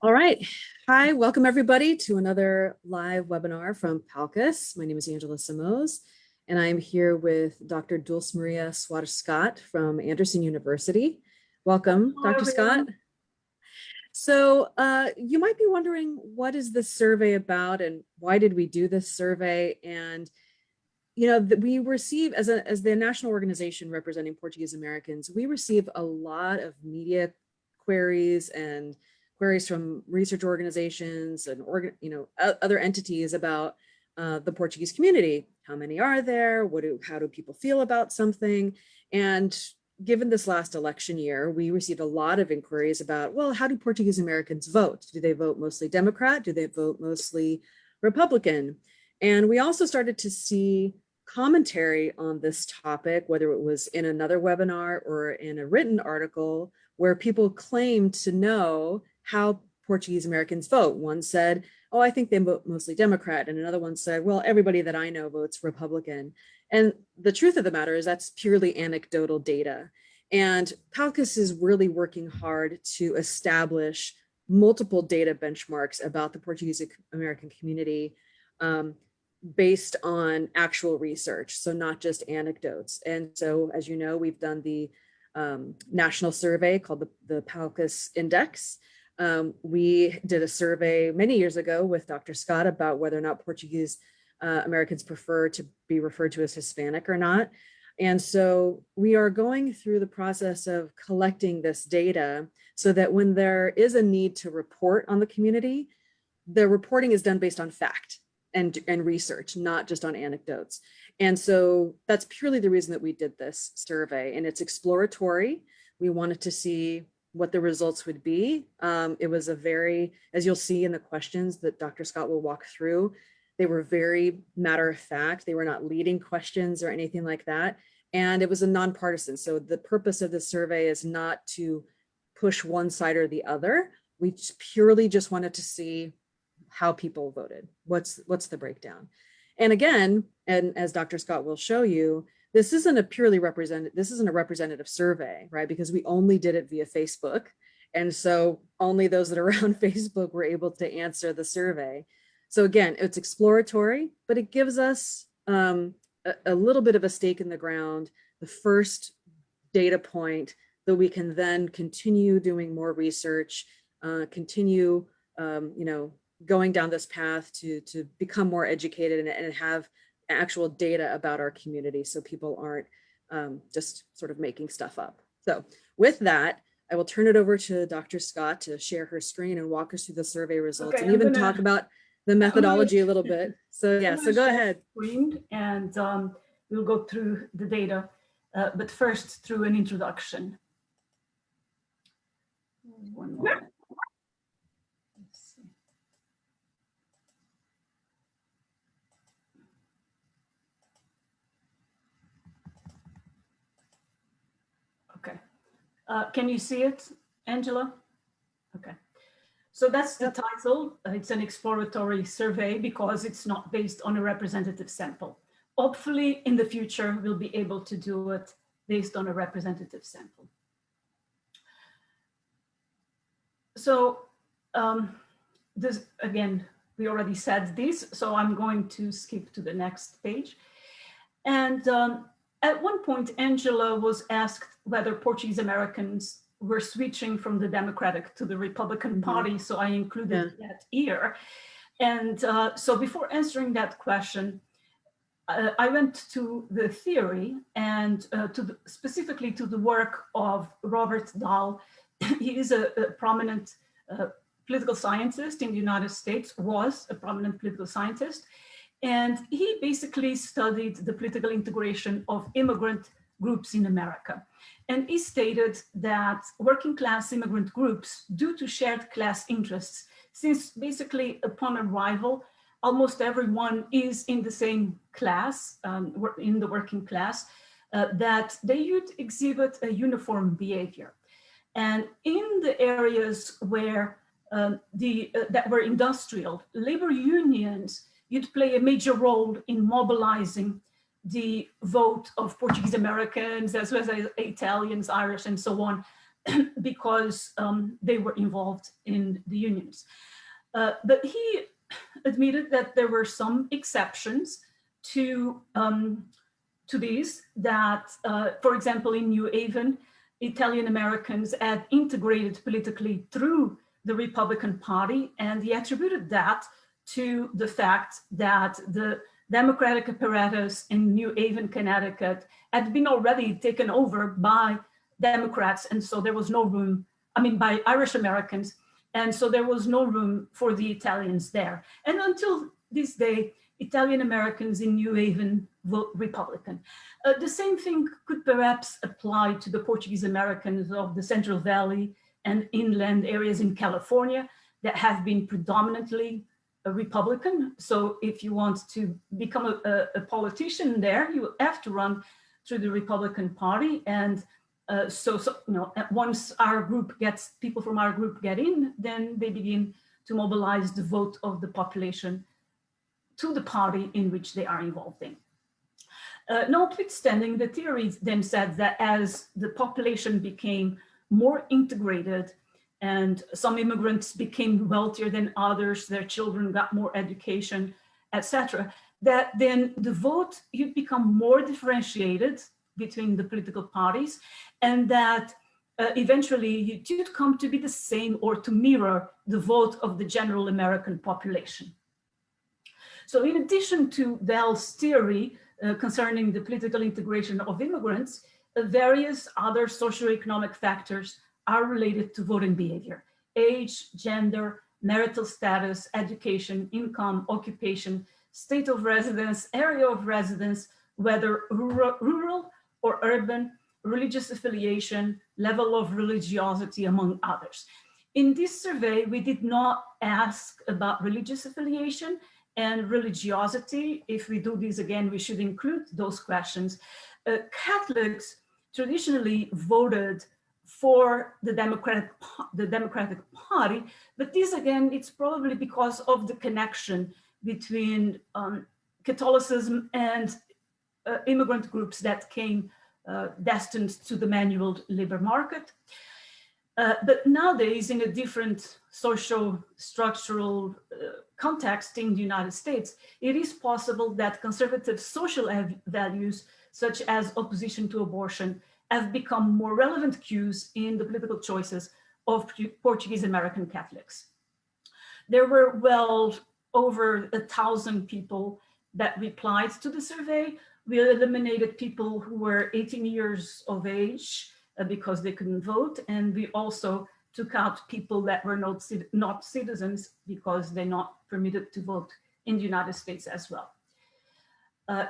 All right. Hi, welcome everybody to another live webinar from PALCUS. My name is Angela Simoes, and I'm here with Dr. Dulce Maria Suarez-Scott from Anderson University. Welcome, Hello, Dr. everyone. Scott. So you might be wondering, what is this survey about and why did we do this survey? And we receive, as the national organization representing Portuguese Americans, we receive a lot of media queries and queries from research organizations and other entities about the Portuguese community. How many are there? How do people feel about something? And given this last election year, we received a lot of inquiries about, well, how do Portuguese Americans vote? Do they vote mostly Democrat? Do they vote mostly Republican? And we also started to see commentary on this topic, whether it was in another webinar or in a written article, where people claimed to know how Portuguese Americans vote. One said, oh, I think they vote mostly Democrat. And another one said, well, everybody that I know votes Republican. And the truth of the matter is that's purely anecdotal data. And PALCUS is really working hard to establish multiple data benchmarks about the Portuguese American community based on actual research, so not just anecdotes. And so, as you know, we've done the national survey called the PALCUS Index. We did a survey many years ago with Dr. Scott about whether or not Portuguese Americans prefer to be referred to as Hispanic or not. And so we are going through the process of collecting this data so that when there is a need to report on the community, the reporting is done based on fact and research, not just on anecdotes. And so that's purely the reason that we did this survey, and it's exploratory. We wanted to see what the results would be. It was a very, as you'll see in the questions that Dr. Scott will walk through, they were very matter of fact. They were not leading questions or anything like that. And it was a nonpartisan. So the purpose of the survey is not to push one side or the other. We purely just wanted to see how people voted. What's the breakdown? And again, and as Dr. Scott will show you, this isn't a representative survey, right? Because we only did it via Facebook. And so only those that are around Facebook were able to answer the survey. So again, it's exploratory, but it gives us a little bit of a stake in the ground, the first data point that we can then continue doing more research, continue, going down this path to become more educated and have actual data about our community, so people aren't just sort of making stuff up. So with that, I will turn it over to Dr. Scott to share her screen and walk us through the survey results, and even talk about the methodology a little bit. So yeah, so go ahead. And we'll go through the data, but first through an introduction. One moment. Okay. Can you see it, Angela? Okay. So that's the title. It's an exploratory survey because it's not based on a representative sample. Hopefully, in the future, we'll be able to do it based on a representative sample. So this, again, we already said this, so I'm going to skip to the next page. And at one point, Angela was asked whether Portuguese Americans were switching from the Democratic to the Republican Party, so I included that here. And so before answering that question, I went to the theory and specifically to the work of Robert Dahl. He is a prominent political scientist in the United States, was a prominent political scientist. And he basically studied the political integration of immigrant groups in America. And he stated that working class immigrant groups, due to shared class interests, since basically upon arrival, almost everyone is in the same class, in the working class, that they would exhibit a uniform behavior. And in the areas where that were industrial, labor unions would play a major role in mobilizing the vote of Portuguese Americans, as well as Italians, Irish, and so on, because they were involved in the unions. But he admitted that there were some exceptions to these, that, for example, in New Haven, Italian Americans had integrated politically through the Republican Party, and he attributed that to the fact that the Democratic apparatus in New Haven, Connecticut had been already taken over by Democrats, and so there was no room, I mean, by Irish Americans, and so there was no room for the Italians there. And until this day, Italian Americans in New Haven vote Republican. The same thing could perhaps apply to the Portuguese Americans of the Central Valley and inland areas in California that have been predominantly a Republican. So if you want to become a politician there, you have to run through the Republican Party. And so you know, once our group gets, people from our group get in, then they begin to mobilize the vote of the population to the party in which they are involved in. Notwithstanding, the theory then said that as the population became more integrated and some immigrants became wealthier than others, their children got more education, etc., that then the vote would become more differentiated between the political parties, and that eventually it would come to be the same or to mirror the vote of the general American population. So in addition to Bell's theory concerning the political integration of immigrants, various other socioeconomic factors are related to voting behavior: age, gender, marital status, education, income, occupation, state of residence, area of residence, whether rural or urban, religious affiliation, level of religiosity, among others. In this survey, we did not ask about religious affiliation and religiosity. If we do this again, we should include those questions. Catholics traditionally voted for the Democratic Party, but this again, it's probably because of the connection between Catholicism and immigrant groups that came destined to the manual labor market. But nowadays, in a different social structural context in the United States, it is possible that conservative social values, such as opposition to abortion, have become more relevant cues in the political choices of Portuguese American Catholics. There were well over 1,000 people that replied to the survey. We eliminated people who were 18 years of age because they couldn't vote, and we also took out people that were not citizens because they're not permitted to vote in the United States as well.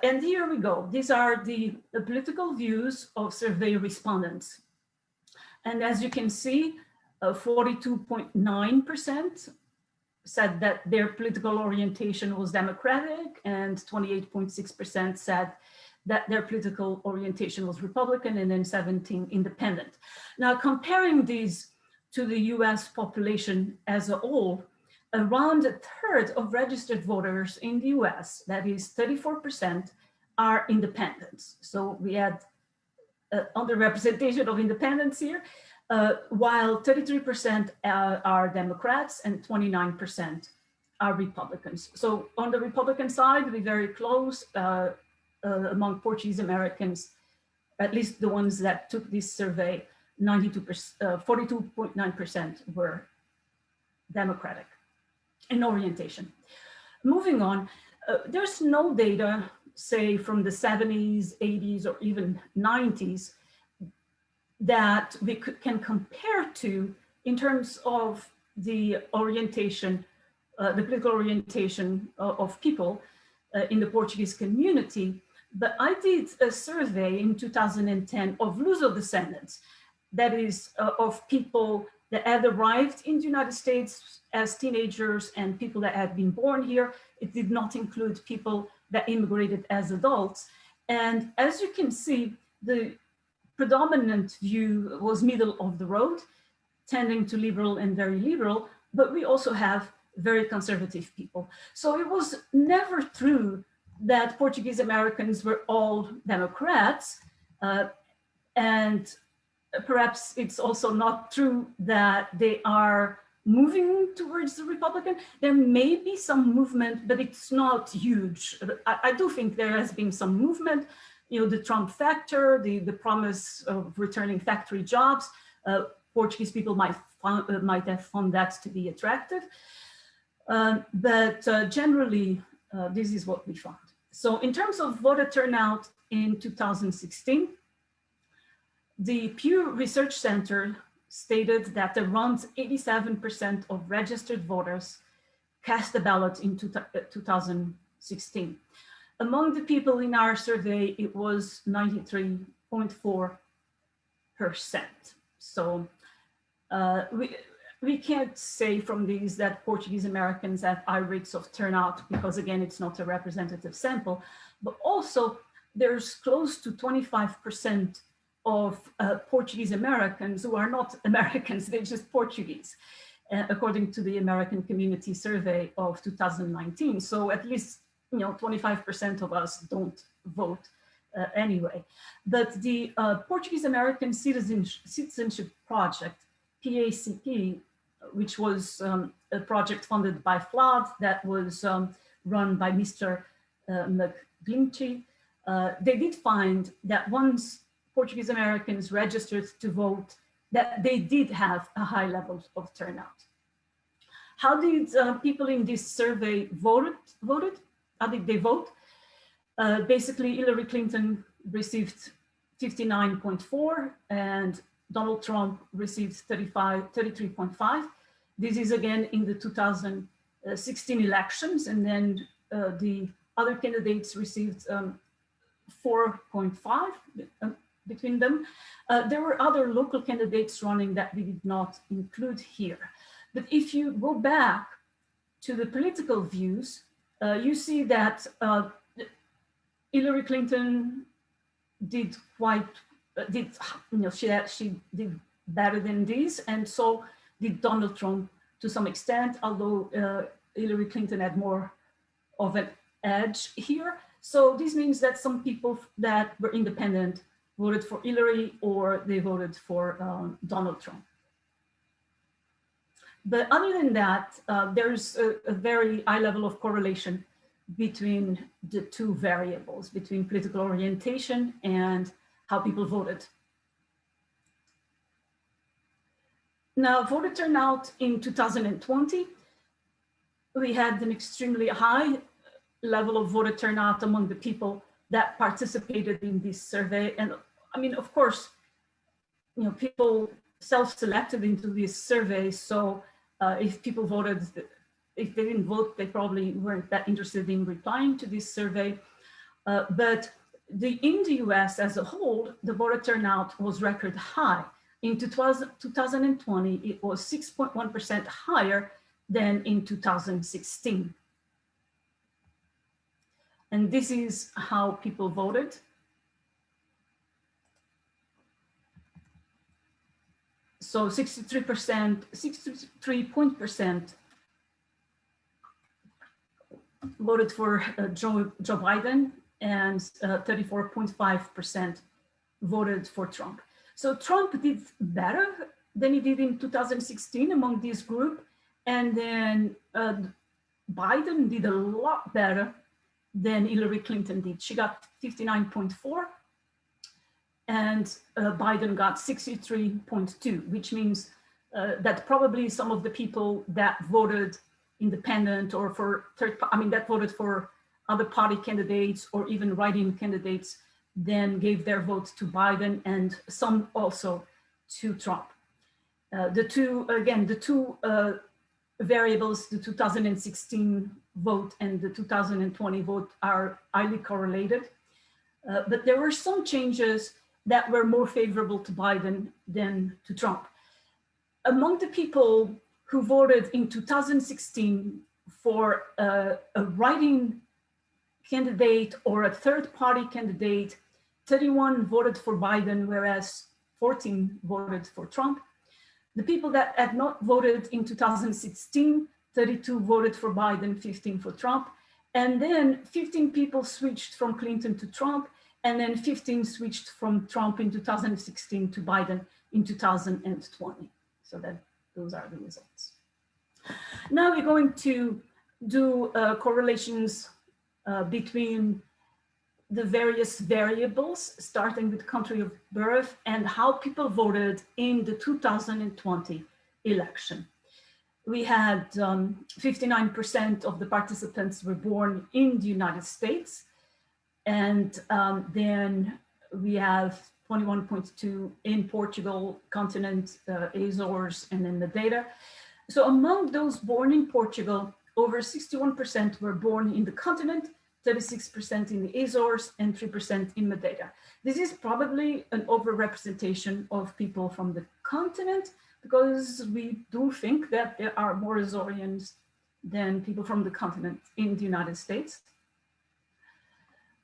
And here we go. These are the political views of survey respondents. And as you can see, 42.9% said that their political orientation was Democratic, and 28.6% said that their political orientation was Republican, and then 17 independent. Now, comparing these to the US population as a whole, around a third of registered voters in the US, that is 34%, are independents. So we had underrepresentation of independents here, while 33% are Democrats and 29% are Republicans. So on the Republican side, we're very close among Portuguese Americans, at least the ones that took this survey, 42.9% were Democratic in orientation. Moving on, there's no data, say from the 70s, 80s, or even 90s that we can compare to in terms of the orientation, the political orientation of people in the Portuguese community. But I did a survey in 2010 of Luso descendants, that is of people that had arrived in the United States as teenagers and people that had been born here. It did not include people that immigrated as adults. And as you can see, the predominant view was middle of the road, tending to liberal and very liberal, but we also have very conservative people. So it was never true that Portuguese Americans were all Democrats, and perhaps it's also not true that they are moving towards the Republican. There may be some movement, but it's not huge. I do think there has been some movement. You know, the Trump factor, the promise of returning factory jobs, Portuguese people might have found that to be attractive. But generally, this is what we found. So in terms of voter turnout in 2016, the Pew Research Center stated that around 87% of registered voters cast a ballot in 2016. Among the people in our survey, it was 93.4%. So we can't say from these that Portuguese Americans have high rates of turnout because, again, it's not a representative sample, but also there's close to 25% of Portuguese Americans who are not Americans, they're just Portuguese, according to the American Community Survey of 2019. So at least, you know, 25% of us don't vote anyway. But the Portuguese American Citizenship Project, PACP, which was a project funded by FLAD that was run by Mr. McGlinchey, they did find that once Portuguese Americans registered to vote, that they did have a high level of turnout. How did people in this survey voted? How did they vote? Basically, Hillary Clinton received 59.4 and Donald Trump received 33.5. This is again in the 2016 elections, and then the other candidates received 4.5 between them. There were other local candidates running that we did not include here. But if you go back to the political views, you see that Hillary Clinton did she did better than these, and so did Donald Trump to some extent, although Hillary Clinton had more of an edge here. So this means that some people that were independent voted for Hillary or they voted for Donald Trump. But other than that, there's a very high level of correlation between the two variables, between political orientation and how people voted. Now, voter turnout in 2020, we had an extremely high level of voter turnout among the people that participated in this survey. And I mean, of course, you know, people self-selected into this survey. So if people voted, if they didn't vote, they probably weren't that interested in replying to this survey. But in the US as a whole, the voter turnout was record high. In 2020, it was 6.1% higher than in 2016. And this is how people voted. So 63% voted for Joe Biden, and 34.5% voted for Trump. So Trump did better than he did in 2016 among this group. And then Biden did a lot better than Hillary Clinton did. She got 59.4 and Biden got 63.2, which means that probably some of the people that voted independent or for that voted for other party candidates or even write-in candidates then gave their vote to Biden, and some also to Trump. The two variables, the 2016 vote and the 2020 vote, are highly correlated. But there were some changes that were more favorable to Biden than to Trump. Among the people who voted in 2016 for a write-in candidate or a third-party candidate, 31 voted for Biden, whereas 14 voted for Trump. The people that had not voted in 2016, 32 voted for Biden, 15 for Trump. And then 15 people switched from Clinton to Trump, and then 15 switched from Trump in 2016 to Biden in 2020. So those are the results. Now we're going to do correlations between the various variables, starting with country of birth and how people voted in the 2020 election. We had 59% of the participants were born in the United States. And then we have 21.2 in Portugal, continent, Azores, and then Madeira. So among those born in Portugal, over 61% were born in the continent, 36% in the Azores, and 3% in Madeira. This is probably an overrepresentation of people from the continent, because we do think that there are more Azorians than people from the continent in the United States.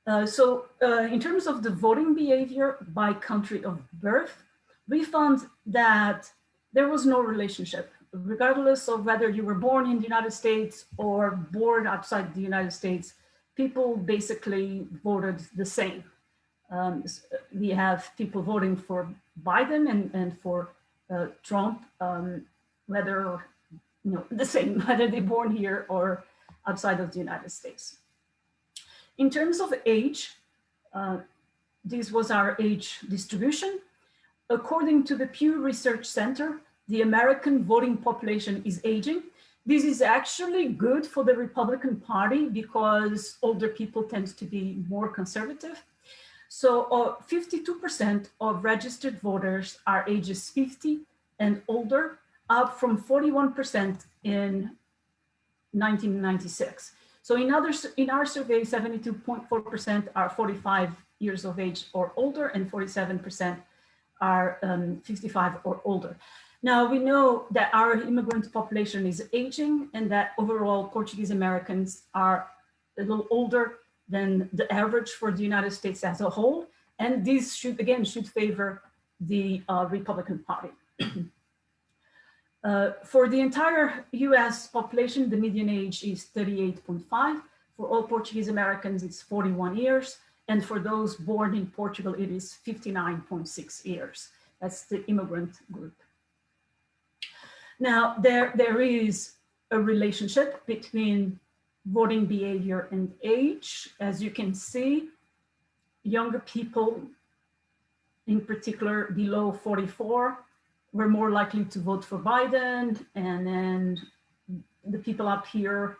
In terms of the voting behavior by country of birth, we found that there was no relationship, regardless of whether you were born in the United States or born outside the United States. People basically voted the same. We have people voting for Biden and for Trump, whether, the same, whether they're born here or outside of the United States. In terms of age, this was our age distribution. According to the Pew Research Center, the American voting population is aging. This is actually good for the Republican Party because older people tend to be more conservative. So 52% of registered voters are ages 50 and older, up from 41% in 1996. So in our survey, 72.4% are 45 years of age or older, and 47% are 55 or older. Now we know that our immigrant population is aging, and that overall Portuguese Americans are a little older than the average for the United States as a whole. And this should favor the Republican Party. For the entire US population, the median age is 38.5. For all Portuguese Americans, it's 41 years. And for those born in Portugal, it is 59.6 years. That's the immigrant group. Now, there is a relationship between voting behavior and age. As you can see, younger people, in particular below 44, were more likely to vote for Biden, and then the people up here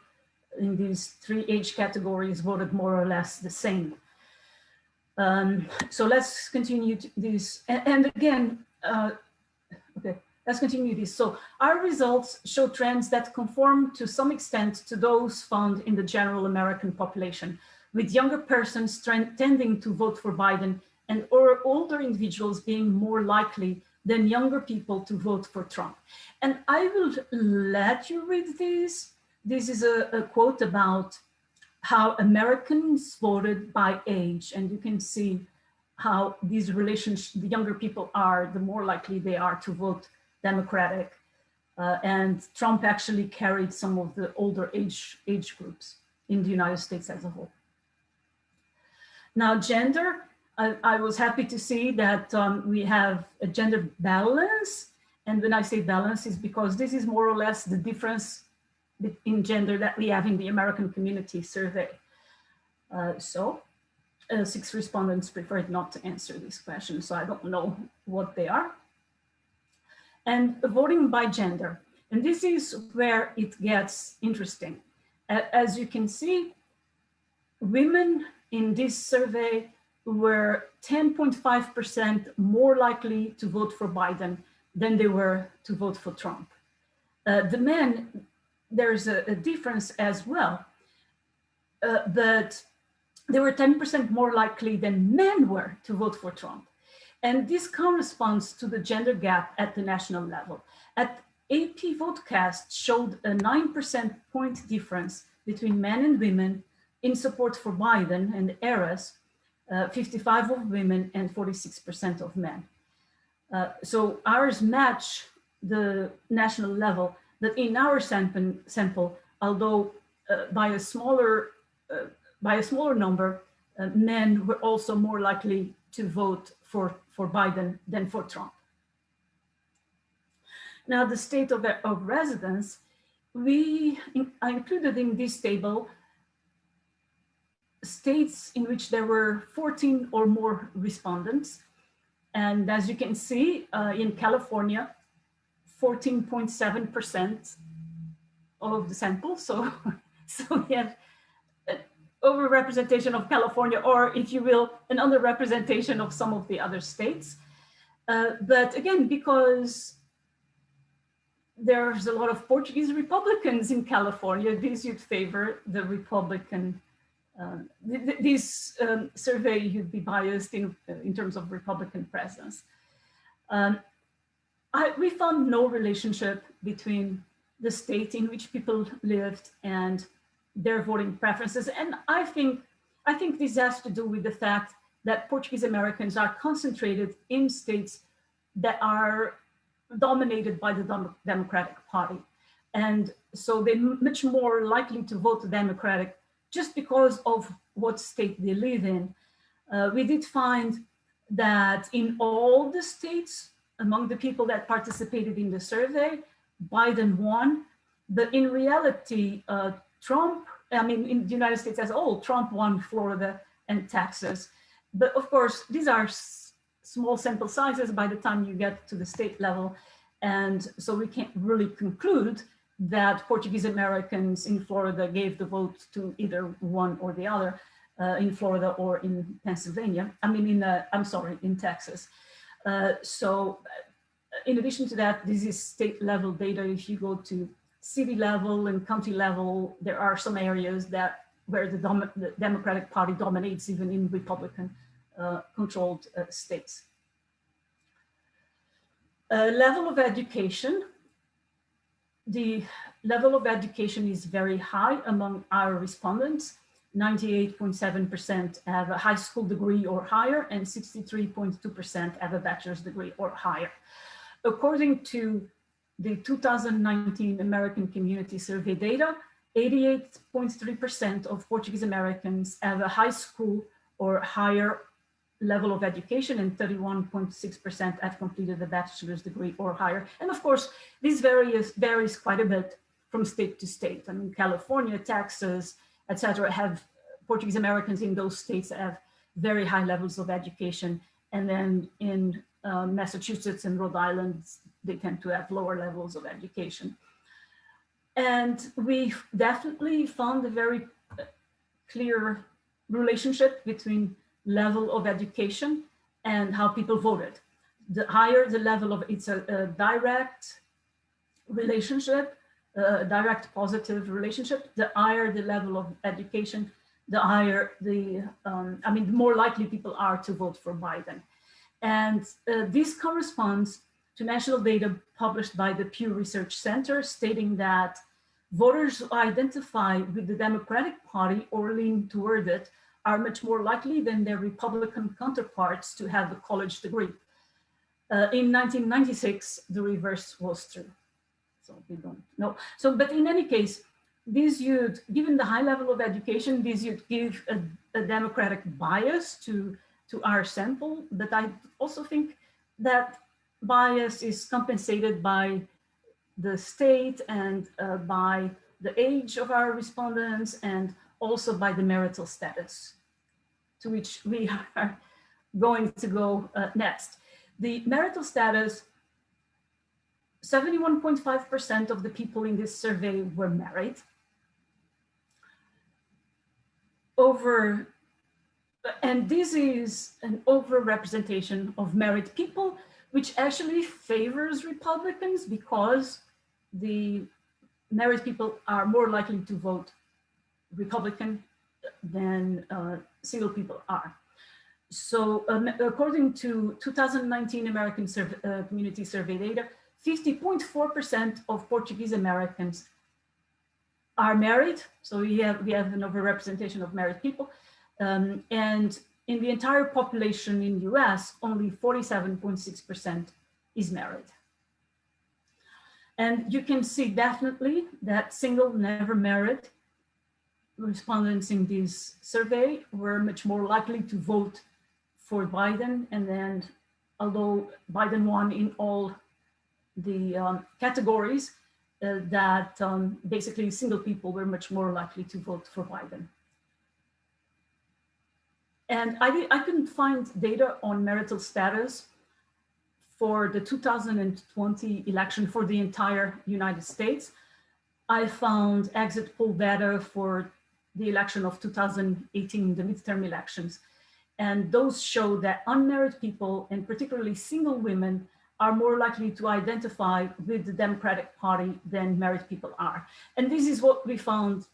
in these three age categories voted more or less the same. So let's continue this, and again, okay, let's continue this. So our results show trends that conform to some extent to those found in the general American population, with younger persons tending to vote for Biden and older individuals being more likely than younger people to vote for Trump. And I will let you read this. This is a quote about how Americans voted by age. And you can see how these relations, the younger people are, the more likely they are to vote Democratic. And Trump actually carried some of the older age groups in the United States as a whole. Now, gender. I was happy to see that we have a gender balance. And when I say balance, is because this is more or less the difference in gender that we have in the American Community Survey. 6 respondents preferred not to answer these questions, so I don't know what they are. And voting by gender. And this is where it gets interesting. As you can see, women in this survey were 10.5% more likely to vote for Biden than they were to vote for Trump. The men, there's a difference as well, but they were 10% more likely than men were to vote for Trump. And this corresponds to the gender gap at the national level. At AP Votecast showed a 9% point difference between men and women in support for Biden and Harris, 55 of women and 46% of men. So ours match the national level, that in our sample, although by a smaller number, men were also more likely to vote for Biden than for Trump. Now, the state of residence, I included in this table states in which there were 14 or more respondents. And as you can see, in California, 14.7% of the sample. So we have an overrepresentation of California, or if you will, an underrepresentation of some of the other states. But again, because there's a lot of Portuguese Republicans in California, these would favor the Republican. This survey would be biased in terms of Republican presence. We found no relationship between the state in which people lived and their voting preferences. And I think this has to do with the fact that Portuguese Americans are concentrated in states that are dominated by the Democratic Party. And so they're much more likely to vote Democratic just because of what state they live in. We did find that in all the states, among the people that participated in the survey, Biden won. But in reality, in the United States as a whole, Trump won Florida and Texas. But of course, these are small sample sizes by the time you get to the state level. And so we can't really conclude that Portuguese Americans in Florida gave the vote to either one or the other, in Florida or in Pennsylvania. In Texas. So in addition to that, this is state level data. If you go to city level and county level, there are some areas where the Democratic Party dominates even in Republican controlled states. Level of education. The level of education is very high among our respondents. 98.7% have a high school degree or higher, and 63.2% have a bachelor's degree or higher. According to the 2019 American Community Survey data, 88.3% of Portuguese Americans have a high school or higher level of education, and 31.6% have completed a bachelor's degree or higher. And of course, this varies quite a bit from state to state. I mean, California, Texas, etc., have Portuguese Americans in those states that have very high levels of education. And then in Massachusetts and Rhode Island, they tend to have lower levels of education. And we definitely found a very clear relationship between level of education and how people voted. The higher the level of, it's a direct relationship, direct positive relationship. The higher the level of education, the higher the more likely people are to vote for Biden. And this corresponds to national data published by the Pew Research Center, stating that voters who identify with the Democratic Party or lean toward it are much more likely than their Republican counterparts to have a college degree. In 1996, the reverse was true. So we don't know. So, but in any case, this would, given the high level of education, this would give a Democratic bias to our sample. But I also think that bias is compensated by the state and by the age of our respondents, and also by the marital status, to which we are going to go next. The marital status, 71.5% of the people in this survey were married. And this is an overrepresentation of married people, which actually favors Republicans because the married people are more likely to vote Republican than single people are. So according to 2019 American Community Survey data, 50.4% of Portuguese Americans are married. So we have an overrepresentation of married people. And in the entire population in the US, only 47.6% is married. And you can see definitely that single, never married respondents in this survey were much more likely to vote for Biden. And then, although Biden won in all the categories, that basically single people were much more likely to vote for Biden. And I couldn't find data on marital status for the 2020 election for the entire United States. I found exit poll data for the election of 2018, the midterm elections. And those show that unmarried people, and particularly single women, are more likely to identify with the Democratic Party than married people are. And this is what we found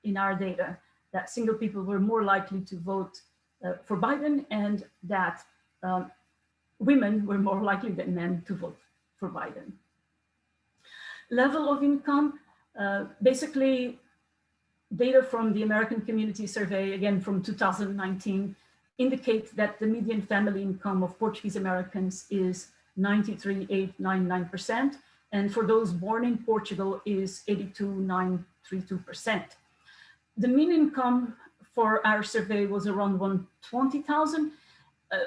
in our data, that single people were more likely to vote for Biden, and that women were more likely than men to vote for Biden. Level of income, basically data from the American Community Survey, again from 2019, indicate that the median family income of Portuguese Americans is 93,899%, and for those born in Portugal is 82,932%. The mean income for our survey was around 120,000.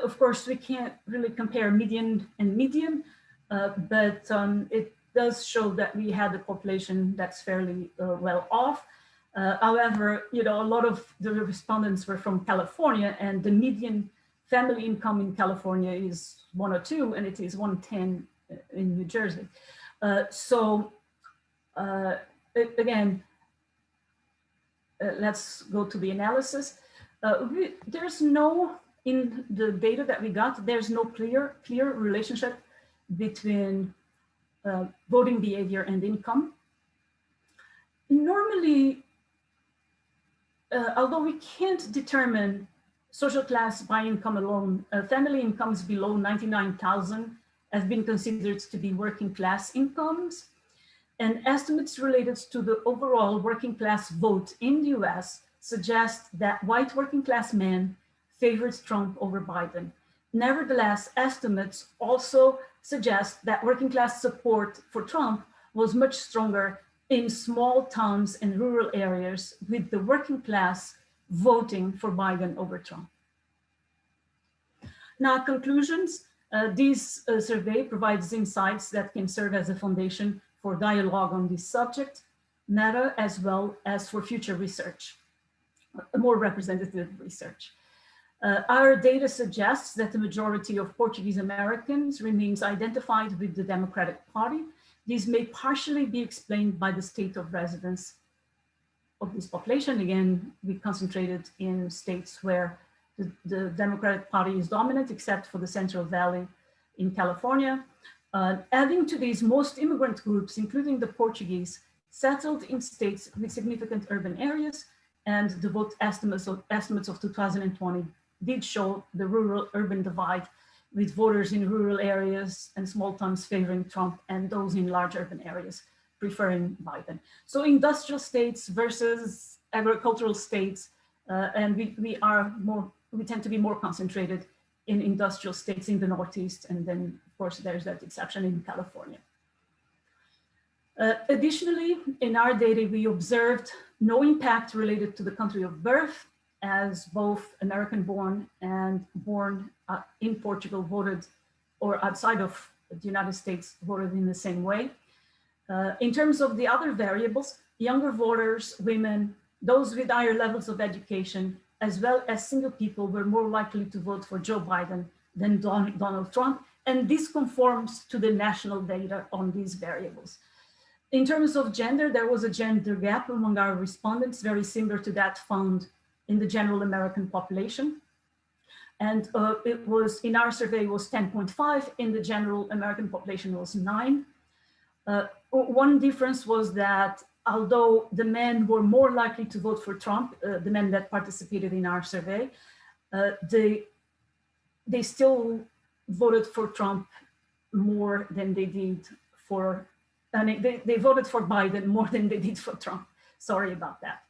Of course, we can't really compare median and median, but it does show that we had a population that's fairly well off. However, a lot of the respondents were from California, and the median family income in California is 102, and it is 110 in New Jersey. Again, let's go to the analysis. There's no, in the data that we got, there's no clear relationship between voting behavior and income. Normally, although we can't determine social class by income alone, family incomes below 99,000 have been considered to be working class incomes. And estimates related to the overall working class vote in the US suggest that white working class men favored Trump over Biden. Nevertheless, estimates also suggest that working class support for Trump was much stronger in small towns and rural areas, with the working class voting for Biden over Trump. Now, conclusions. This survey provides insights that can serve as a foundation for dialogue on this subject matter, as well as for future research, more representative research. Our data suggests that the majority of Portuguese Americans remains identified with the Democratic Party. This may partially be explained by the state of residence of this population. Again, we concentrated in states where the Democratic Party is dominant, except for the Central Valley in California. Adding to these, most immigrant groups, including the Portuguese, settled in states with significant urban areas, and the vote estimates of 2020 did show the rural-urban divide, with voters in rural areas and small towns favoring Trump, and those in large urban areas preferring Biden. So industrial states versus agricultural states, and we tend to be more concentrated in industrial states in the Northeast, and then of course there's that exception in California. Additionally, in our data, we observed no impact related to the country of birth, as both American-born and born in Portugal voted, or outside of the United States voted in the same way. In terms of the other variables, younger voters, women, those with higher levels of education, as well as single people, were more likely to vote for Joe Biden than Donald Trump. And this conforms to the national data on these variables. In terms of gender, there was a gender gap among our respondents, very similar to that found in the general American population. And it was, in our survey, was 10.5, in the general American population was 9. One difference was that although the men were more likely to vote for Trump, the men that participated in our survey, they still voted for Trump more than they did for, I mean, they voted for Biden more than they did for Trump. Sorry about that.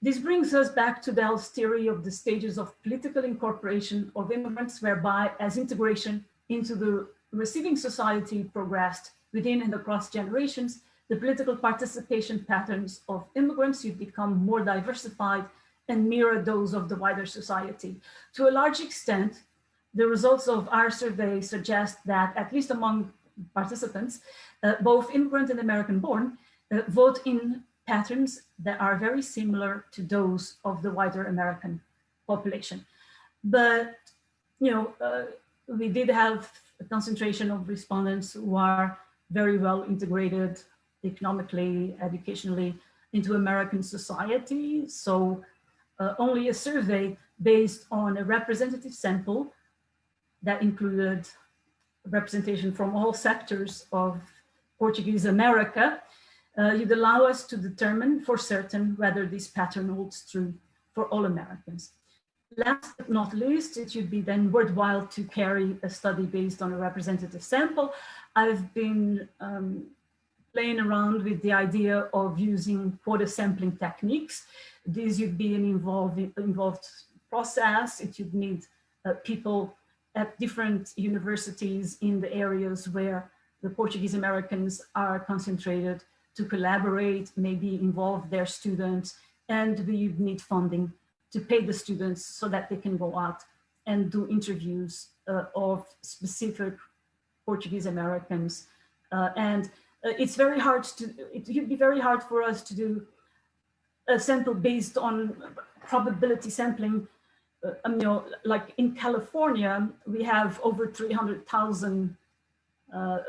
This brings us back to Dell's theory of the stages of political incorporation of immigrants, whereby as integration into the receiving society progressed within and across generations, the political participation patterns of immigrants, you become more diversified and mirror those of the wider society. To a large extent, the results of our survey suggest that, at least among participants, both immigrant and American-born, vote in patterns that are very similar to those of the wider American population. But, we did have a concentration of respondents who are very well integrated economically, educationally into American society. So only a survey based on a representative sample that included representation from all sectors of Portuguese America, you'd allow us to determine for certain whether this pattern holds true for all Americans. Last but not least, it should be then worthwhile to carry a study based on a representative sample. I've been playing around with the idea of using quota sampling techniques. This would be an involved process. It would need people at different universities in the areas where the Portuguese Americans are concentrated to collaborate, maybe involve their students, and we need funding to pay the students so that they can go out and do interviews of specific Portuguese Americans. It's very hard it would be very hard for us to do a sample based on probability sampling. Like in California, we have over 300,000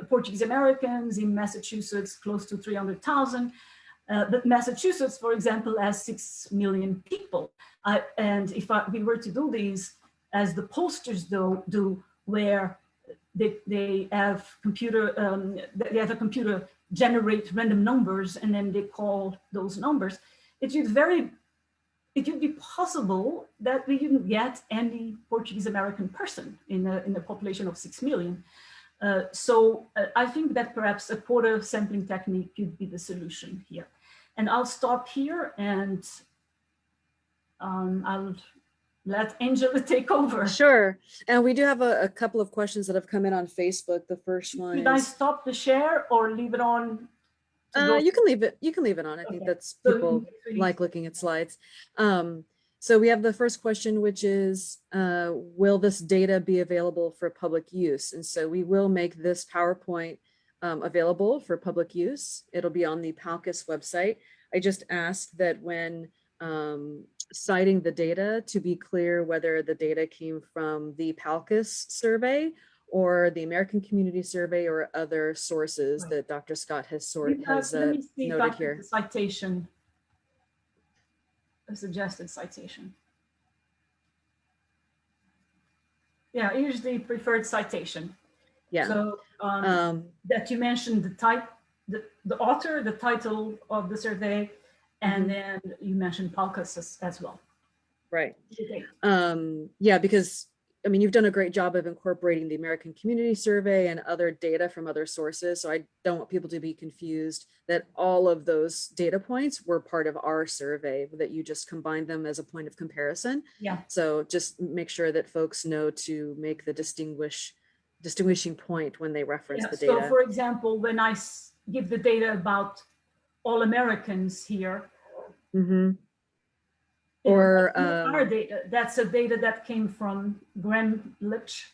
Portuguese Americans. In Massachusetts, close to 300,000. But Massachusetts, for example, has 6 million people. And if we were to do these as the pollsters do, where they have a computer generate random numbers and then they call those numbers, it would be possible that we didn't get any Portuguese American person in a population of 6 million. So I think that perhaps a quota sampling technique could be the solution here. And I'll stop here and I'll let Angela take over. Sure. And we do have a couple of questions that have come in on Facebook. The first one Should I stop the share or leave it on? You can leave it. You can leave it on. I think that's people like looking at slides. So we have the first question, which is, will this data be available for public use? And so we will make this PowerPoint available for public use. It'll be on the PALCUS website. I just asked that when citing the data, to be clear whether the data came from the PALCUS survey or the American Community Survey or other sources that Dr. Scott has noted here. The citation, a suggested citation. Yeah, here's the preferred citation. Yeah. So that you mentioned the type, the author, the title of the survey, and then you mentioned PALCUS as well. Right. Yeah, because I mean, you've done a great job of incorporating the American Community Survey and other data from other sources. So I don't want people to be confused that all of those data points were part of our survey, that you just combined them as a point of comparison. Yeah. So just make sure that folks know to make the distinguishing point when they reference the data. So for example, when I give the data about all Americans here, or our data, that's a data that came from Graham Litch,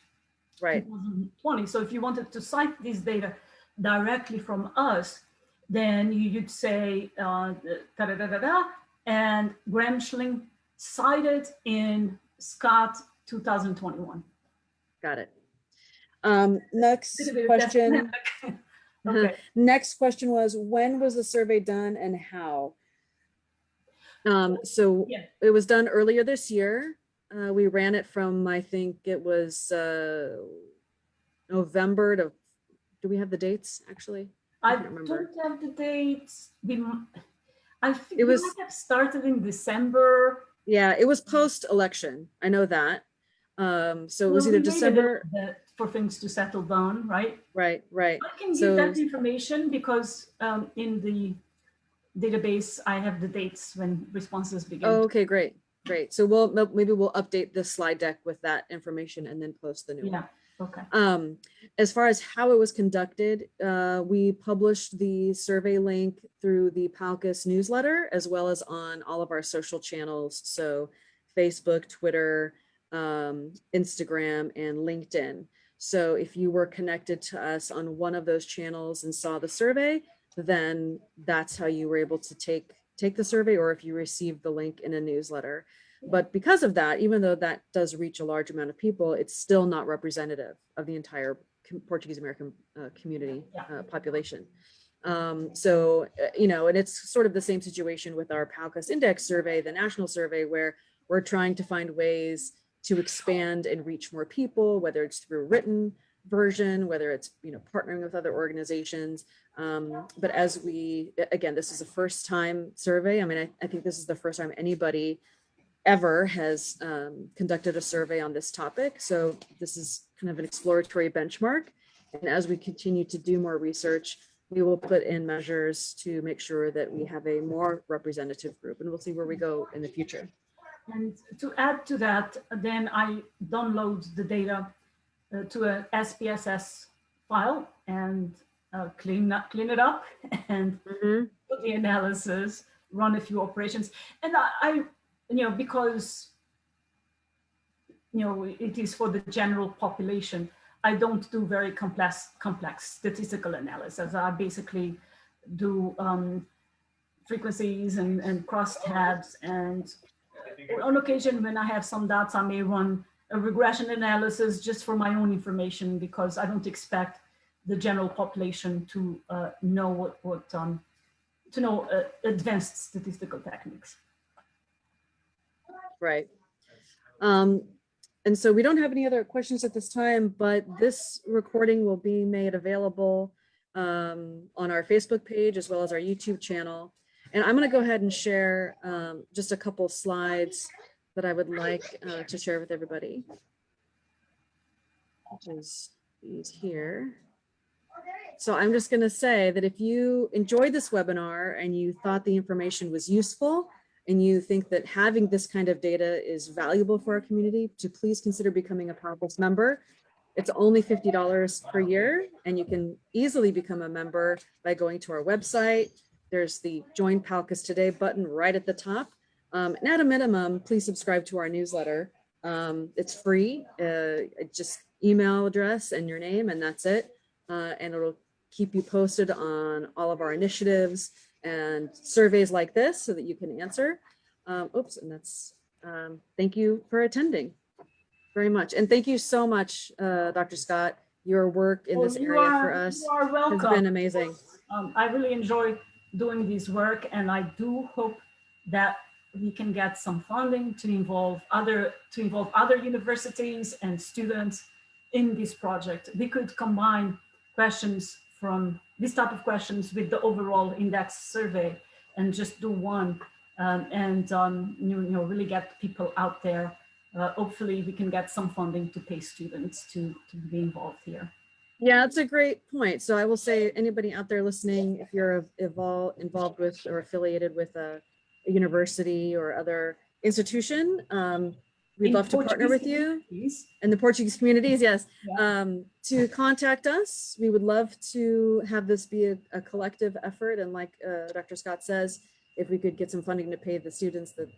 right, 2020. So if you wanted to cite this data directly from us, then you'd say and Graham Schling cited in Scott 2021. Got it. Next question. Okay. Next question was, when was the survey done and how? So it was done earlier this year. We ran it from, I think it was November to, do we have the dates actually? I don't have the dates. I think it was, we might have started in December. Yeah, it was post-election. I know that. So it was either December. For things to settle down, right? Right. I can give that information because in the database, I have the dates when responses begin. Oh, okay, great. So maybe we'll update the slide deck with that information and then post the new one. Okay. As far as how it was conducted, we published the survey link through the PALCUS newsletter, as well as on all of our social channels. So Facebook, Twitter, Instagram, and LinkedIn. So if you were connected to us on one of those channels and saw the survey, then that's how you were able to take the survey, or if you received the link in a newsletter. But because of that, even though that does reach a large amount of people, it's still not representative of the entire Portuguese American community population. So, and it's sort of the same situation with our PALCUS index survey, the national survey, where we're trying to find ways to expand and reach more people, whether it's through a written version, whether it's, partnering with other organizations. But as again, this is a first time survey. I mean, I think this is the first time anybody ever has conducted a survey on this topic. So this is kind of an exploratory benchmark. And as we continue to do more research, we will put in measures to make sure that we have a more representative group, and we'll see where we go in the future. And to add to that, then I download the data to a SPSS file and clean it up and do the analysis, run a few operations. And I because it is for the general population, I don't do very complex statistical analysis. I basically do frequencies and crosstabs, and on occasion when I have some doubts, I may run a regression analysis just for my own information, because I don't expect the general population to know advanced statistical techniques. Right. And so we don't have any other questions at this time, but this recording will be made available on our Facebook page as well as our YouTube channel. And I'm going to go ahead and share just a couple slides that I would like to share with everybody, which is these here. So I'm just going to say that if you enjoyed this webinar and you thought the information was useful, and you think that having this kind of data is valuable for our community, to please consider becoming a PALCUS member. It's only $50 per year, and you can easily become a member by going to our website. There's the Join PALCUS Today button right at the top. And at a minimum, please subscribe to our newsletter. It's free, just email address and your name, and that's it. And it'll keep you posted on all of our initiatives and surveys like this so that you can answer. And that's, thank you for attending very much. And thank you so much, Dr. Scott. Your work in this area for us has been amazing. I really enjoy doing this work, and I do hope that we can get some funding to involve other universities and students in this project. We could combine questions from this type of questions with the overall index survey and just do one, and really get people out there. Hopefully we can get some funding to pay students to be involved here. Yeah, that's a great point. So I will say, anybody out there listening, if you're involved with or affiliated with a university or other institution, we'd love to partner with you. And the Portuguese communities, yes, to contact us. We would love to have this be a collective effort. And like Dr. Scott says, if we could get some funding to pay the students, that,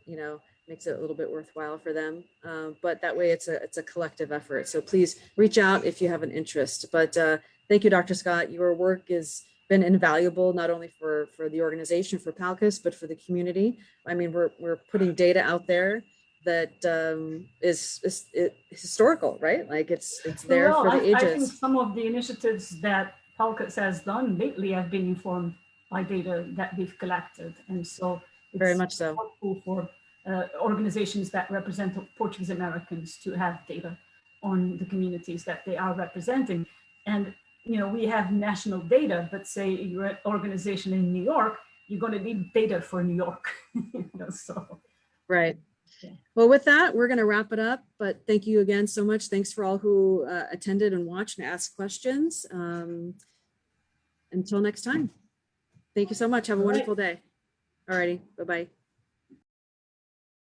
makes it a little bit worthwhile for them. But that way it's a collective effort. So please reach out if you have an interest. But thank you, Dr. Scott. Your work has been invaluable, not only for the organization, for PALCUS, but for the community. I mean, we're putting data out there that is historical, right? Like it's there for the ages. I think some of the initiatives that PALCUS has done lately have been informed by data that we've collected, and so it's very much so helpful for organizations that represent Portuguese Americans to have data on the communities that they are representing. And we have national data, but say you're an organization in New York, you're going to need data for New York. So right. Well, with that, we're going to wrap it up, but thank you again so much. Thanks for all who attended and watched and asked questions. Until next time. Thank you so much. Have a wonderful day. All righty. Bye-bye.